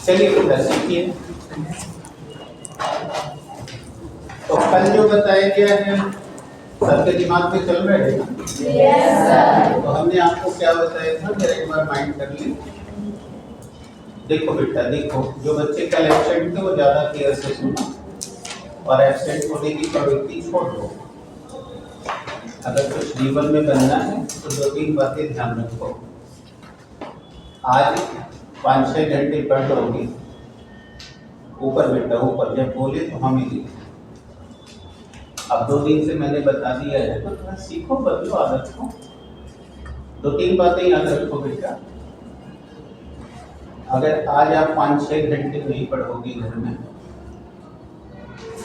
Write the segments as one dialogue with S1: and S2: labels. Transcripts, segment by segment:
S1: चलिए बेटा सीखिए। तो कल जो बताया गया है सबके दिमाग में चल रहा है ना?
S2: Yes sir.
S1: तो हमने आपको क्या बताया था, मेरा एक बार माइंड कर ली। देखो बेटा देखो, जो बच्चे कल एब्सेंट थे वो ज्यादा क्लियर से सुनो और एब्सेंट होने की प्रवृत्ति छोड़ दो। अगर कुछ जीवन में बनना है तो 2-3 बातें ध्यान रखो। आज 5-6 घंटे पढ़ लोगे, ऊपर बेटा ऊपर, जब बोले तो हमें लिखो। अब 2 दिन से मैंने बता दिया है तो थोड़ा सीखो, बदलो आदत को। 2-3 बातें याद रखो बेटा। अगर आज आप 5-6 घंटे नहीं पढ़ोगे घर में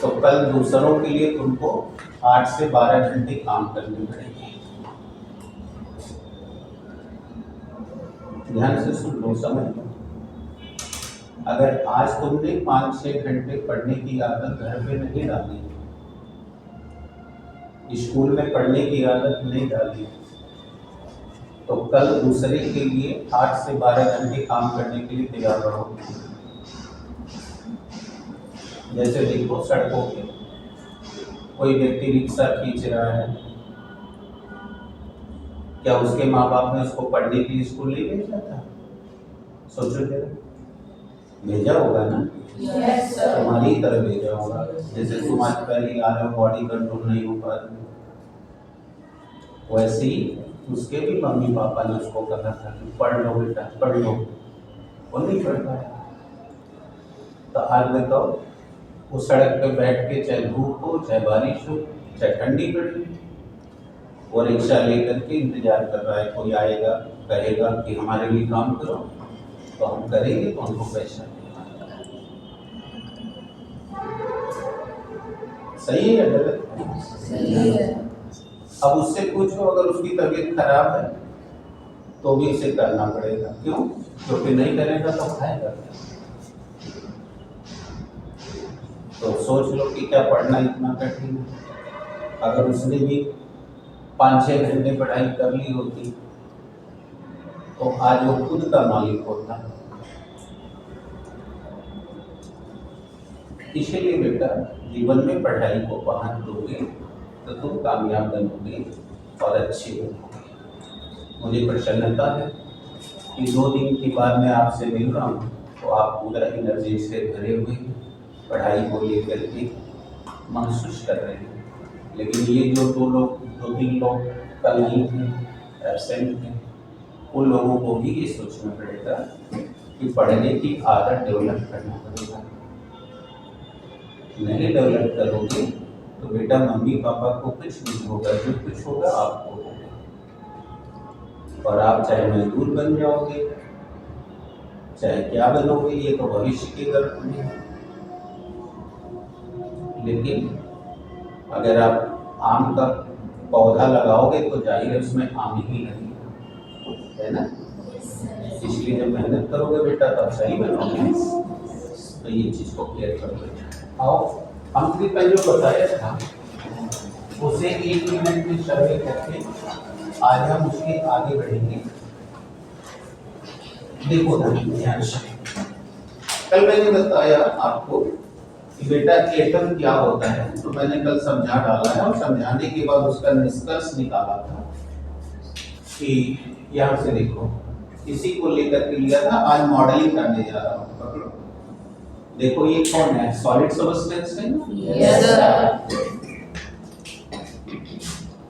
S1: तो कल दूसरों के लिए तुमको 8 से 12 घंटे काम करने पड़ेंगे। ध्यान से सुन लो, समझ लो। अगर आज तुमने 5-6 घंटे पढ़ने की आदत घर पे नहीं डाली, स्कूल में पढ़ने की आदत नहीं डाली, तो कल दूसरे के लिए 8 से 12 घंटे काम करने के लिए तैयार रहोगे। जैसे देखो सड़कों पे कोई व्यक्ति रिक्शा खींच रहा है, क्या उसके माँ बाप ने उसको पढ़ने के लिए स्कूल नहीं भेजा था? सोचो जरा, भेजा होगा ना?
S2: Yes sir.
S1: तुम्हारी तरह भेजा होगा। जैसे तुम आज पहले आ रहे हो, बॉडी कंट्रोल नहीं हो पा रही, वैसे ही उसके भी मम्मी पापा ने उसको कहा था कि पढ़ लो बेटा पढ़ लो, वो नहीं पढ़ पाया। तो आज बताओ, वो सड़क पे बैठ के चाहे धूप हो चाहे बारिश हो चाहे ठंडी पड़े, वो रिक्शा लेकर के इंतजार कर रहा है कोई आएगा कहेगा कि हमारे लिए काम करो, तो हम करेंगे तो उनको पैसा देना। सही है या गलत?
S2: सही है।
S1: अब उससे पूछो, अगर उसकी तबीयत खराब है तो भी इसे करना पड़ेगा। क्यों? क्योंकि नहीं करेगा तो खाएगा। तो सोच लो कि क्या पढ़ना इतना कठिन है? अगर उसने भी 5-6 घंटे पढ़ाई कर ली होती तो आज वो खुद का मालिक होता। इसीलिए बेटा जीवन में पढ़ाई को पढ़ान दोगे तो तुम कामयाब बनोगे और अच्छे बनोगे। मुझे प्रसन्नता है कि 2 दिन के बाद मैं आपसे मिल रहा हूँ तो आप पूरा एनर्जी से भरे हुए पढ़ाई को लेकर के महसूस कर रहे हैं। लेकिन ये जो 2-3 लोग कल नहीं थे, एब्सेंट थे, उन लोगों को भी ये सोचना पड़ेगा कि पढ़ने की आदत डेवलप करना पड़ेगा। नहीं डेवलप करोगे तो बेटा मम्मी पापा को कुछ नहीं होगा, जो कुछ होगा आपको होगा। और आप चाहे मजदूर बन जाओगे चाहे क्या बनोगे, ये तो भविष्य के गर्भ में है। लेकिन अगर आप आम का पौधा लगाओगे तो जाहिर है उसमें आम ही लगेगा, है ना? इसलिए जब मेहनत करोगे बेटा तब सही बनोगे। तो ये चीज को क्लियर कर लो। आओ हमने पहले जो बताया था उसे 1 मिनट में सर्वे करके आज हम उसके आगे बढ़ेंगे। देखो ध्यान से, कल मैंने बताया आपको कि बेटा एटम क्या होता है, तो मैंने कल समझा डाला है और समझाने के बाद उसका निष्कर्ष निकाला था कि यहाँ से देखो इसी को लेकर के लिया था। आज मॉडलिंग करने जा रहा हूँ। पकड़ो, देखो ये कौन है? सॉलिड सब्सटेंस है ना?
S2: Yes sir.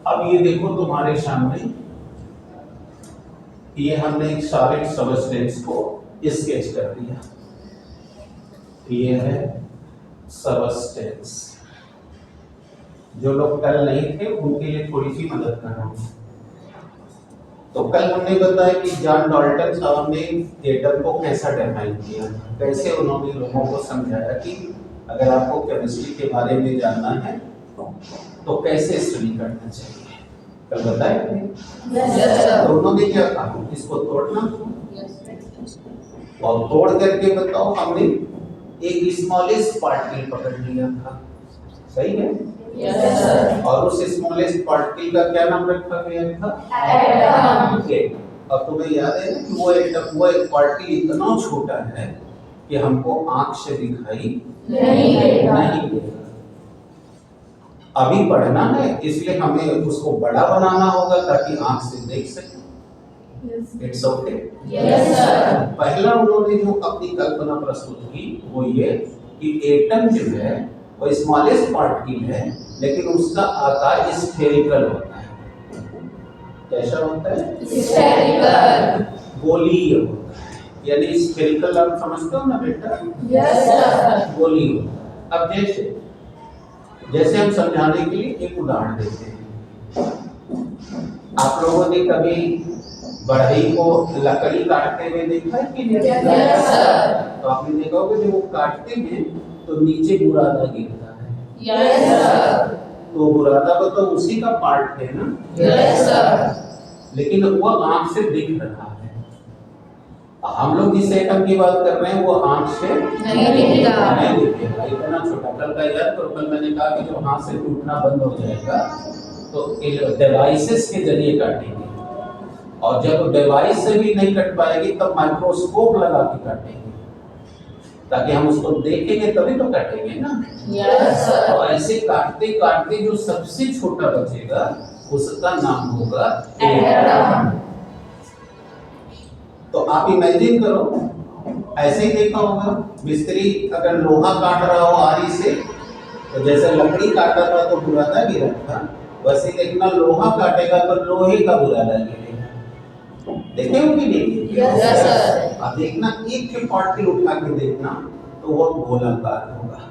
S1: अब ये देखो तुम्हारे सामने, ये हमने एक सॉलिड सब्सटेंस को स्केच कर दिया। ये है सब्सटेंस। जो लोग कल नहीं थे उनके लिए थोड़ी सी मदद कर रहा हूँ। तो कल हमने बताया कि जॉन डाल्टन साहब ने एटम को कैसा डिफाइन किया, कैसे उन्होंने लोगों को समझाया कि अगर आपको केमिस्ट्री के बारे में जानना है तो कैसे स्टडी करना चाहिए। कल बताया थे। तो उन्होंने क्या कहा, इसको तोड़ना और तोड़ करके बताओ। हमने एक स्मॉलेस्ट पार्टिकल पकड़ लिया था, सही है?
S2: Yes sir.
S1: और उस स्मॉलेस्ट पार्टिकल का क्या नाम रखा गया था?
S2: एटम।
S1: अब तुम्हें याद है ना कि वो एक पार्टिकल इतना छोटा है कि हमको आंख से दिखाई
S2: नहीं देता।
S1: नहीं देगा। अभी पढ़ना है इसलिए हमें उसको बड़ा बनाना होगा ताकि आंख से देख सके। It's okay.
S2: Yes sir.
S1: पहला उन्होंने जो अपनी कल्पना प्रस्तुत की वो ये कि एटम जो है वो स्मॉलेस्ट पार्टिकल है लेकिन उसका आकार स्फेरिकल होता है। कैसा होता है?
S2: स्फेरिकल।
S1: गोलीय होता है। यानी स्फेरिकल आप समझते हो ना बेटा?
S2: Yes sir.
S1: गोलीय होता है। अब जैसे हम समझाने के लिए एक उदाहरण देते हैं। आप लोगों ने कभी बढ़ई को लकड़ी काटते हुए देखा है कि नहीं?
S2: Yes sir.
S1: तो आपने देखा होगा जब वो काटते हैं तो नीचे बुरादा गिरता है।
S2: Yes sir.
S1: तो बुरादा को तो उसी का पार्ट है ना?
S2: Yes sir.
S1: लेकिन वो आंख से दिख रहा है। हम लोग जिस एटम की बात कर रहे हैं वो आंख से
S2: नहीं दिखता।
S1: नहीं दिखेगा। इतना छोटा। कल का याद करो, कल मैंने कहा कि जब हाथ से टूटना बंद हो जाएगा तो डिवाइसेस के जरिए काटेंगे और जब डिवाइस से भी नहीं कट पाएगी तब माइक्रोस्कोप लगा के काटेंगे ताकि हम उसको देखेंगे तभी तो काटेंगे ना।
S2: Yes sir.
S1: और ऐसे काटते काटते जो सबसे छोटा बचेगा उसका नाम होगा एटम। तो आप इमेजिन करो, ऐसे ही देखा होगा मिस्त्री अगर लोहा काट रहा हो आरी से तो जैसे लकड़ी काटा था तो बुरादा गिरा था, वैसे देखना लोहा काटेगा तो लोहे का बुरादा गिरेगा। देखे हो कि नहीं?
S2: Yes sir.
S1: अब देखना एक के पार्टिकल उठा के देखना तो वह गोलाकार होगा।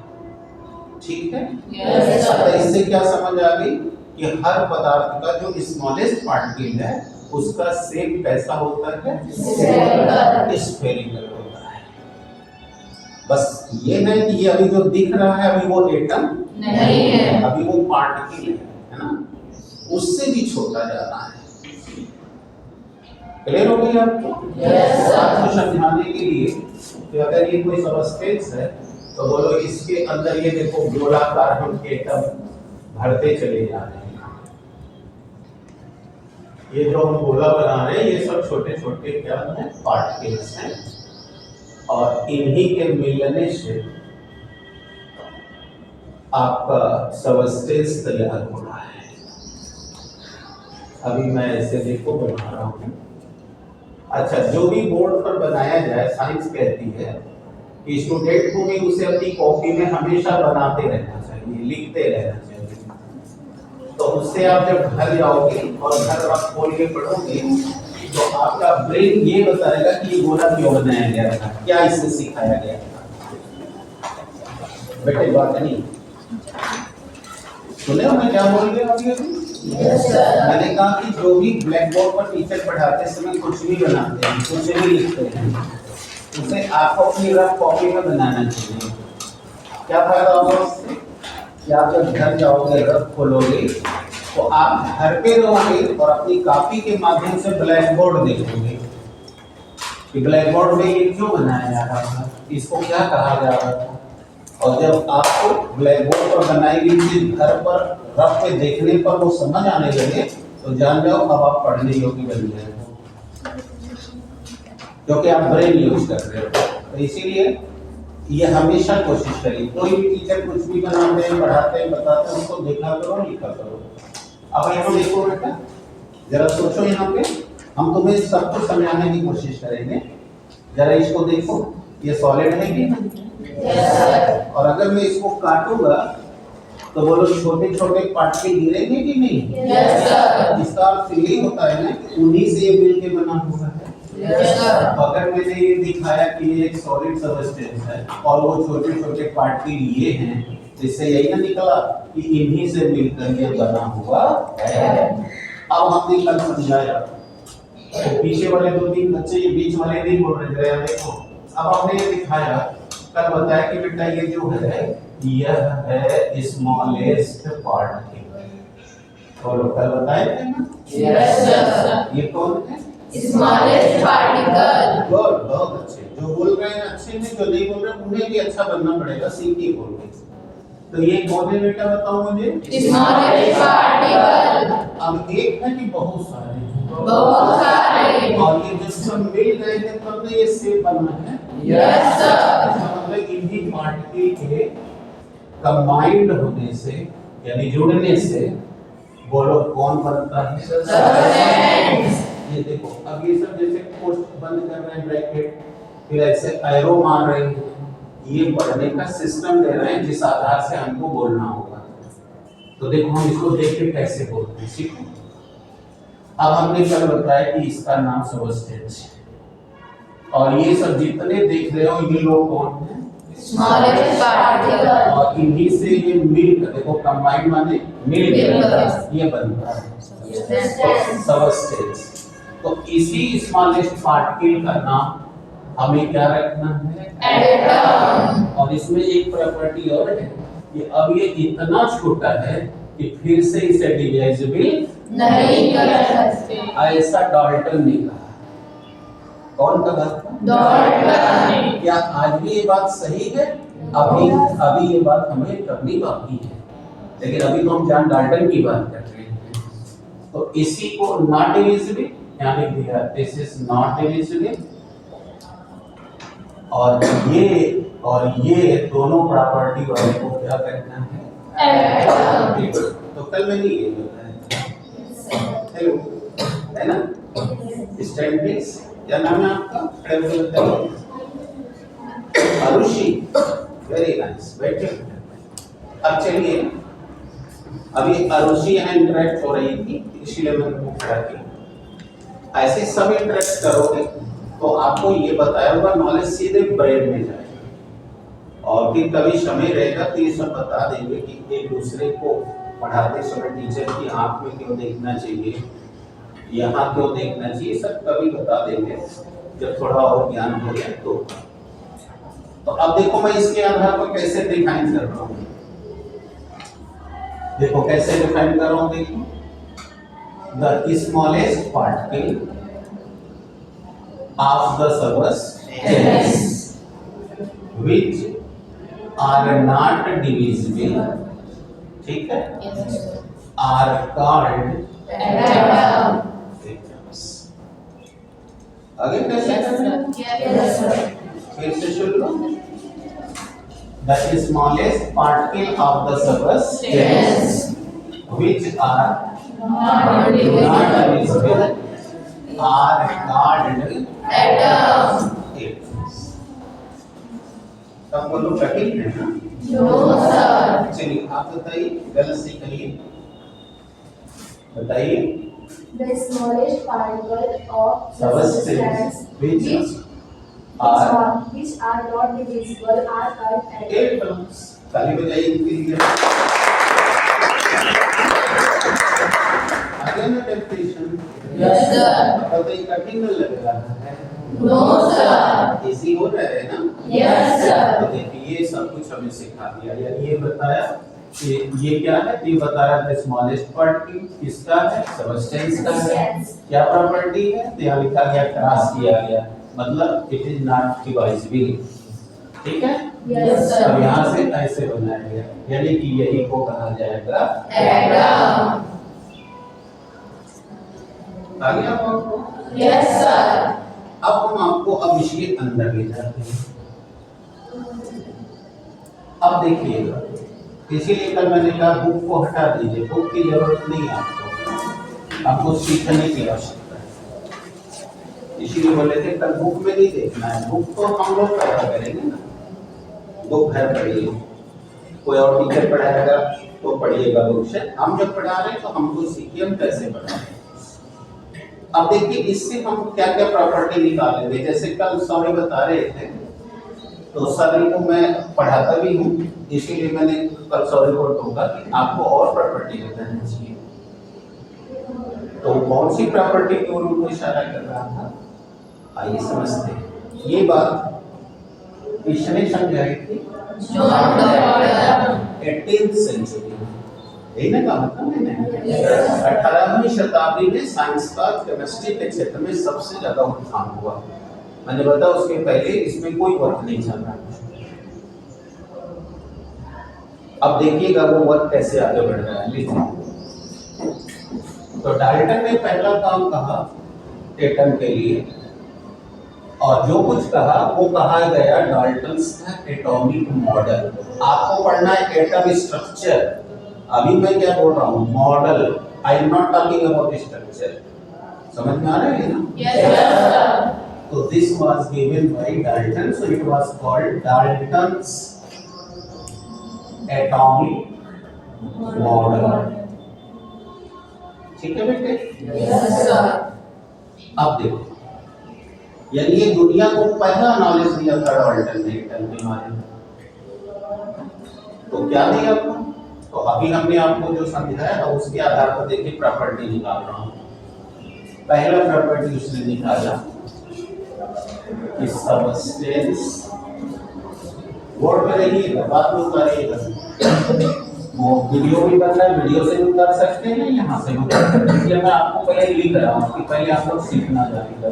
S1: ठीक है?
S2: यस
S1: तो
S2: सर।
S1: इससे क्या समझ आ गई कि हर पदार्थ का जो स्मॉलेस्ट पार्टिकल है उसका शेप कैसा होता है?
S2: स्फेरिकल।
S1: स्फेरिकल होता है। बस ये है कि ये अभी जो दिख रहा है अभी वो एटम
S2: नहीं है।
S1: अभी वो पार्टिकल है ना? उससे भी छोटा जाना है। क्लियर हो गई आपको?
S2: Yes sir.
S1: आपको समझाने के लिए कि अगर ये कोई सबस्टेंस है तो बोलो इसके अंदर ये देखो गोलाकार हम एटम भरते चले जा रहे हैं। ये जो हम गोला बना रहे हैं ये सब छोटे छोटे क्या हैं? पार्टिकल्स हैं और इन्हीं के मिलने से आपका सबस्टेंस तैयार हो रहा है। अभी मैं ऐसे देखो बना रहा हूँ। अच्छा, जो भी बोर्ड पर बनाया जाए साइंस कहती है कि स्टूडेंट को भी उसे अपनी कॉपी में हमेशा बनाते रहना चाहिए, लिखते रहना चाहिए। तो उससे आप जब घर जाओगे और घर आप खोल के पढ़ोगे तो आपका ब्रेन ये बताएगा कि ये गोला क्यों बनाया गया था, क्या इससे सिखाया गया था। बेटे बात नहीं सुने हो मैं क्या बोल रहा हूँ?
S2: Yes sir.
S1: मैंने कहा कि जो भी ब्लैक बोर्ड पर टीचर पढ़ाते समय कुछ भी बनाते हैं, कुछ भी लिखते हैं, उसे आपको अपनी रफ कॉपी में बनाना चाहिए। क्या फायदा होगा उससे कि आप जब घर जाओगे रफ खोलोगे तो आप घर पे रहोगे और अपनी कॉपी के माध्यम से ब्लैक बोर्ड देखोगे कि ब्लैक बोर्ड में ये क्यों बनाया जा रहा था, इसको क्या कहा जा रहा था। और जब आपको ब्लैक बोर्ड पर बनाई गई चीज घर पर रफ पे देखने पर वो समझ आने लगे तो जान जाओ अब आप पढ़ने योग्य बन गए हो, क्योंकि आप ब्रेन यूज कर रहे हो। तो इसीलिए ये हमेशा कोशिश करिए, कोई भी टीचर कुछ भी बनाते हैं, पढ़ाते हैं, बताते हैं, उसको देखा करो, लिखा करो। अब यहाँ देखो बेटा, जरा सोचो, यहाँ पे हम तुम्हें सब कुछ समझाने की कोशिश करेंगे। जरा इसको देखो, ये सॉलिड है कि नहीं?
S2: Yes sir.
S1: और अगर मैं इसको काटूंगा तो बोलो छोटे छोटे पार्टिकल गिरेंगे कि नहीं?
S2: Yes sir.
S1: इसका अर्थ यही होता है ना कि उन्हीं से ये मिलके बना हुआ है।
S2: Yes sir.
S1: अगर मैंने ये दिखाया कि ये एक सॉलिड सबस्टेंस है और वो छोटे छोटे पार्टिकल ये हैं, तो इससे यही ना निकला कि इन्हीं से मिलकर ये बना हुआ है। अब हमने कल समझाया तो पीछे वाले दो तीन बच्चे ये बीच वाले नहीं बोल रहे थे, देखो अब हमने ये दिखाया, कल बताया कि बेटा ये जो है यह है स्मॉलेस्ट पार्टिकल। बोलो कल बताए थे ना?
S2: Yes sir.
S1: ये कौन है?
S2: Smallest particle.
S1: गुड, बहुत अच्छे। जो बोल रहे हैं अच्छे हैं, जो नहीं बोल रहे उन्हें भी अच्छा बनना पड़ेगा, सीखिए बोल के। तो ये कौन है बेटा बताओ मुझे?
S2: Smallest particle.
S1: अब एक है कि बहुत सारे हैं?
S2: बहुत सारे।
S1: और ये जब सब मिल गए थे तब ये शेप बना है।
S2: Yes, sir.
S1: इसका मतलब इन्हीं पार्टिकल के कंबाइंड होने से यानी जुड़ने से बोलो कौन बनता है?
S2: Substance.
S1: ये देखो अब ये सब जैसे पोस्ट बंद कर रहे हैं ब्रैकेट, फिर ऐसे एरो मार रहे हैं, ये पढ़ने का सिस्टम दे रहे हैं जिस आधार से हमको बोलना होगा। तो देखो हम इसको देख के कैसे बोलते हैं, सीखो। अब हमने कल बताया कि इसका नाम सबस्टेंस है और ये सब जितने देख रहे हो ये लोग कौन है?
S2: Smallest particle.
S1: और इन्हीं से ये मिलकर देखो कंबाइंड माने मिलकर
S2: मिलकर।
S1: ये बनता है
S2: Substance.
S1: सबस्टेंस। तो इसी स्मॉलेस्ट पार्टिकल का नाम हमें क्या रखना है?
S2: Atom.
S1: और इसमें एक प्रॉपर्टी और है कि अब ये इतना छोटा है कि फिर से इसे डिवाइजेबल
S2: नहीं कर सकते।
S1: ऐसा डाल्टन ने कहा। कौन कहा?
S2: Dalton.
S1: क्या आज भी ये बात सही है? अभी ये बात हमें करनी बाकी है, लेकिन अभी तो हम जॉन डाल्टन की बात कर रहे हैं। तो इसी को नॉट डिविजिबल यहाँ लिख दिया, दिस इज नॉट डिविजिबल। और ये दोनों प्रॉपर्टी वाले को क्या करना है?
S2: Atom.
S1: तो कल मैंने ये बताया, हेलो है ना? Stand please. क्या नाम है आपका? अरुषि, वेरी नाइस, बैठे। अब चलिए, अभी अरुषि यहाँ इंटरेक्ट हो रही थी इसलिए मैंने वो खड़ा किया। ऐसे सब इंटरेक्ट करोगे तो आपको ये बताया होगा, नॉलेज सीधे ब्रेन में जाएगा। और फिर कभी समय रहेगा तो ये सब बता देंगे कि एक दूसरे को पढ़ाते समय टीचर की आंख में क्यों देखना चाहिए, यहाँ क्यों देखना चाहिए, सब कभी बता देंगे जब थोड़ा और ज्ञान हो जाए तो अब देखो मैं इसके आधार पर कैसे डिफाइन कर रहा हूँ। देखो कैसे डिफाइन कर रहा हूँ, देखो the smallest particle of the substance which are not divisible, ठीक है, आर कॉल्ड
S2: Atom.
S1: atoms। आगे कैसे करना है?
S2: Yes, sir.
S1: फिर से सुन लो, the smallest particle of the substance which are
S2: Not
S1: not
S2: divisible.
S1: divisible are called
S2: Atom.
S1: atoms। तब बोलो कठिन है ना?
S2: No, sir.
S1: चलिए आप बताइए, गलत से कहिए, बताइए।
S3: The smallest particle of the
S1: Substance
S3: substance
S1: which
S3: are not divisible are called atoms.
S1: atoms। ताली बजाइए इनके लिए। आगे ना डेफिनेशन।
S2: Yes, sir.
S1: अब तो ये कठिन न लग रहा है,
S2: No, sir.
S1: इजी हो रहा है ना?
S2: Yes, sir.
S1: तो देखिए ये सब कुछ हमें सिखा दिया, यानी ये बताया कि ये क्या है, ये बता रहा था स्मॉलेस्ट पार्टिकल किसका है? सबस्टेंस का है। क्या प्रॉपर्टी है? तो यहाँ लिखा गया, क्रॉस किया गया, मतलब इट इज नॉट डिवाइजिबल, ठीक है।
S2: Yes, sir.
S1: अब यहाँ से ऐसे बनाया गया, यानी कि यही को कहा जाएगा
S2: Atom.
S1: आ गया आपको?
S2: Yes, sir.
S1: अब हम आपको अब इसके अंदर ले जाते हैं। अब देखिएगा, इसीलिए कल मैंने कहा बुक को हटा दीजिए, बुक की जरूरत नहीं है आपको सीखने की आवश्यकता है। इसीलिए बोले थे कल बुक में नहीं देखना है, बुक तो हम लोग पैदा करेंगे ना, बुक घर पढ़िए, कोई और टीचर पढ़ाएगा तो पढ़िएगा बुक से, हम जब पढ़ा रहे हैं तो हमको सीखिए हम कैसे पढ़ा रहे हैं। अब देखिए इससे हम क्या क्या प्रॉपर्टी निकालेंगे, जैसे कल सॉरी बता रहे थे तो सभी को मैं पढ़ाता भी हूँ, इसीलिए मैंने कल सॉरी को टोका कि आपको और प्रॉपर्टी बतानी चाहिए। तो कौन सी प्रॉपर्टी की ओर उनको इशारा कर रहा था, आइए समझते हैं। ये बात किसने समझाई थी?
S2: John Dalton.
S1: 18th सेंचुरी, यही ना कहा था मैंने।
S2: Yes.
S1: 18वीं शताब्दी में साइंस का केमिस्ट्री के क्षेत्र में सबसे ज्यादा उत्थान हुआ। मैंने बताया उसके पहले इसमें कोई वर्क नहीं चल रहा। अब देखिएगा वो वर्क कैसे आगे बढ़ रहा है, लीजिए। तो डाल्टन ने पहला काम कहा एटम के लिए और जो कुछ कहा वो कहा गया डाल्टन्स का एटॉमिक मॉडल। आपको पढ़ना है एटम स्ट्रक्चर। अभी मैं क्या बोल रहा हूँ, model. I am not talking about structure. समझ में आ रहा है ना?
S2: Yes, sir.
S1: So this was given by Dalton, so it was called Dalton's atomic model. ठीक है बेटे?
S2: Yes, sir.
S1: अब देखो, यानी ये दुनिया को पहला नॉलेज दिया था डाल्टन ने एटम के बारे में। तो क्या दिया आपको? तो अभी हमने आपको जो समझाया था उसके आधार पर देखिए प्रॉपर्टी निकाल रहा हूँ। पहला प्रॉपर्टी उसने निकाला कि सबस्टेंस, वर्ड करेंगे बात में उतारिएगा। वो वीडियो भी बन रहा है, वीडियो से भी उतार सकते हैं, यहाँ से भी उतार सकते हैं। इसलिए मैं आपको पहले लिख रहा हूँ कि पहले आप लोग सीखना जानेगा।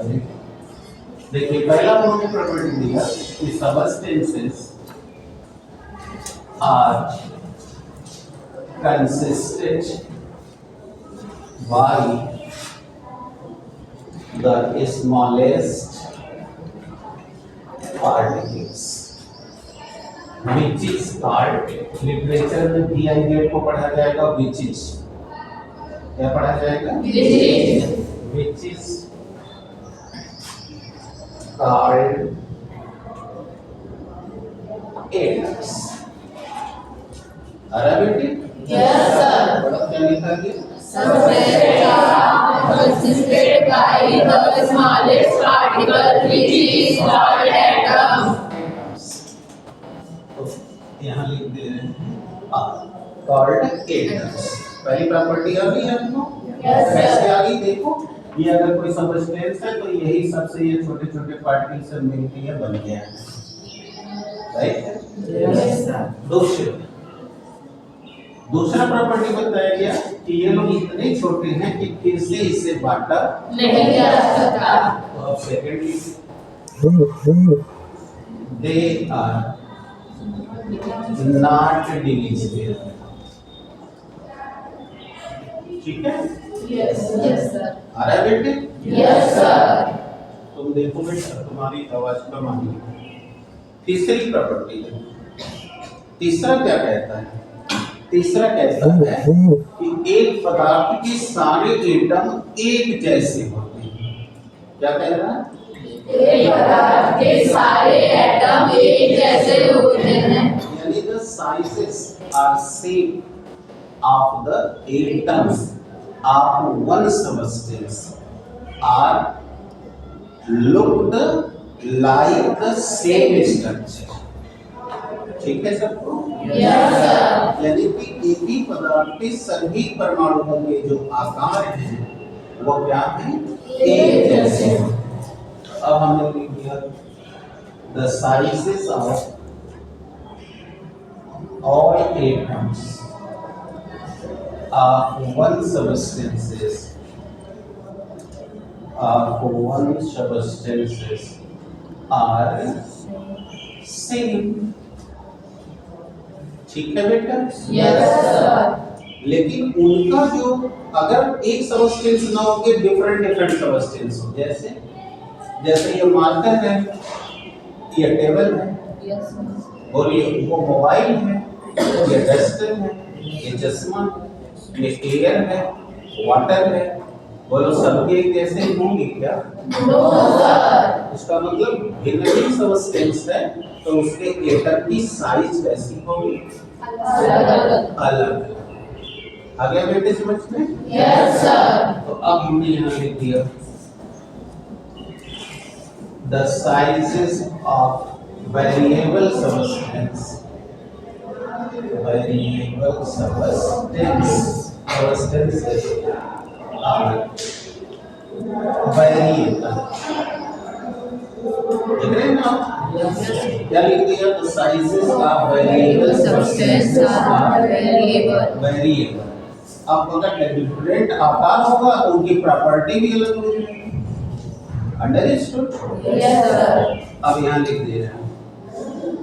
S1: देखिए पहला उन्होंने प्रॉपर्टी दिया कि substances are consistent by the smallest particles, which is called, literature में VIZ को पढ़ा जाएगा which is, क्या पढ़ा जाएगा? which is called atoms। अरे बेटी?
S2: Yes, sir.
S1: बड़ा क्या लिखा गया?
S2: Substances are consisted by the smallest particle, which is called atom.
S1: तो यहाँ लिख दे रहे हैं called atoms। पहली प्रॉपर्टी आ गई आपको?
S2: Yes, sir.
S1: कैसे आ गई देखो, ये अगर कोई सबस्टेंस है तो यही सबसे ये छोटे छोटे पार्टिकल से मिलती है बन गया है, राइट?
S2: Yes, sir.
S1: दूसरा प्रॉपर्टी बताया गया कि ये लोग इतने छोटे हैं कि फिर से इसे बांटा
S2: नहीं जा सकता।
S1: तो अब secondly they are not divisible. ठीक है?
S2: Yes, yes, sir.
S1: आ रहा है बेटे?
S2: Yes, sir.
S1: तुम देखो बेटा, तुम्हारी आवाज कम आ रही। तीसरी प्रॉपर्टी है। तीसरा क्या कहता है? तीसरा कहता है कि एक पदार्थ के सारे एटम एक जैसे होते हैं। क्या कह रहा है?
S2: एक पदार्थ के सारे एटम एक जैसे होते हैं।
S1: यानी the sizes are same of the atoms of one substance are looked like the same structure। ठीक है सबको?
S2: Yes, sir.
S1: यानी कि एक ही पदार्थ के सभी परमाणुओं के जो आकार हैं वो क्या हैं? एक जैसे हैं। अब हमने लिख दिया the sizes of all atoms of one substances are same। ठीक है बेटा?
S2: Yes, sir.
S1: लेकिन उनका जो अगर एक सबस्टेंस ना हो के डिफरेंट सबस्टेंस हो, जैसे जैसे ये मार्कर है, ये टेबल है,
S2: Yes, sir.
S1: और ये वो मोबाइल है, ये डस्टर है, ये चश्मा है, ये एयर है, वाटर है, बोलो सबके एक जैसे ही होंगे क्या?
S2: No, sir.
S1: इसका मतलब भिन्न सबस्टेंस है तो उसके एटम की साइज कैसी होगी?
S2: अलग-अलग।
S1: अलग। आ गया बेटे समझ में?
S2: Yes, sir.
S1: तो अब हमने यहाँ लिख दिया the sizes of variable substances are variable। देख रहे हैं ना? क्या लिख दिया? the sizes of variable substances are variable। अब अगर डिफरेंट आकार होगा तो उनकी प्रॉपर्टी भी अलग होगी। अंडरस्टूड?
S2: Yes, sir.
S1: अब यहाँ लिख दे रहे हैं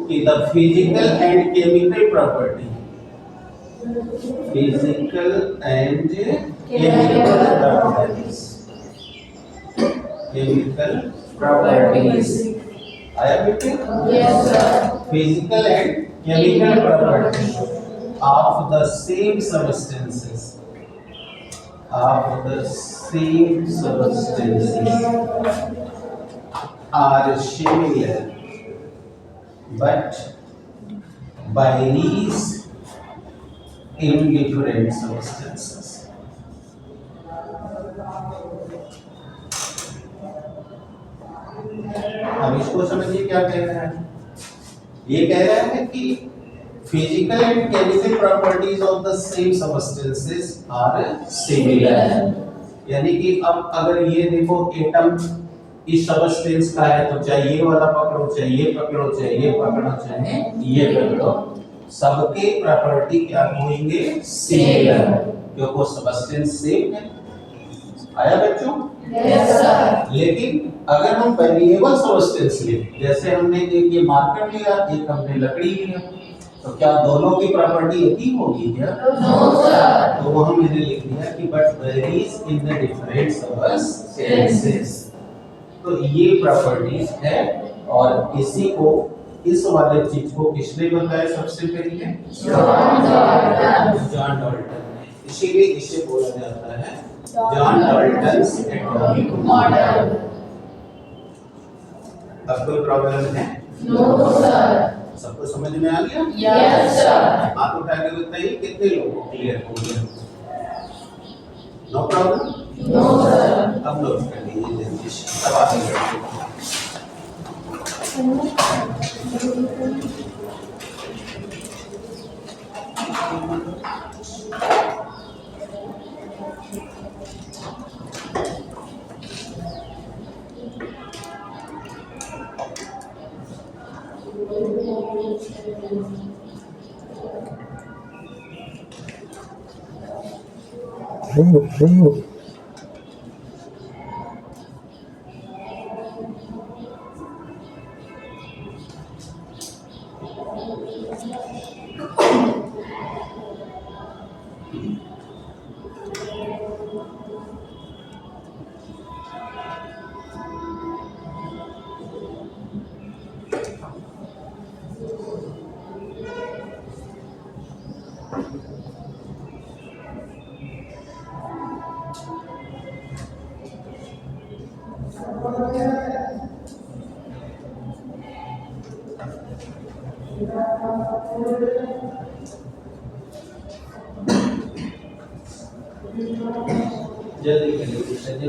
S1: कि the physical and chemical property, physical and chemical properties, chemical properties. आया बेटे?
S2: Yes, sir.
S1: Physical and chemical properties of the same substances. Of the same substances are similar, but varies in different substances. अब इसको समझिए क्या कह रहा है। ये कह रहा है कि physical and chemical properties of the same substances are similar. यानी कि अब अगर ये देखो एटम इस सब्सटेंस का है तो चाहे ये वाला पकड़ो, चाहे ये पकड़ो, चाहे ये पकड़ो, चाहे ये पकड़ो, सबके प्रॉपर्टी क्या होंगे? सिमिलर, क्योंकि वो सब्सटेंस सेम है। आया बच्चों?
S2: Yes, sir.
S1: लेकिन अगर हम वेरिएबल सब्सटेंस ले, जैसे हमने एक ये मार्कर लिया, एक हमने लकड़ी लिया, तो क्या दोनों की प्रॉपर्टी एक ही होगी क्या?
S2: No, sir.
S1: तो वो हमने लिख दिया कि but varies in the different substances. तो ये प्रॉपर्टीज है और इसी को, इस वाले चीज को किसने बताया सबसे पहले? जॉन डाल्टन ने। इसीलिए इसे बोला जाता है जॉन डाल्टन्स एटॉमिक मॉडल। अब कोई प्रॉब्लम है?
S2: No, sir.
S1: सबको समझ में आ गया?
S2: Yes, sir.
S1: हाथ उठा के बताइए कितने लोगों को क्लियर हो गया? No problem?
S2: No, sir.
S1: अब नोट कर लीजिए जल्दी से, अब आगे बढ़ते हैं। जल्दी करिए जल्दी।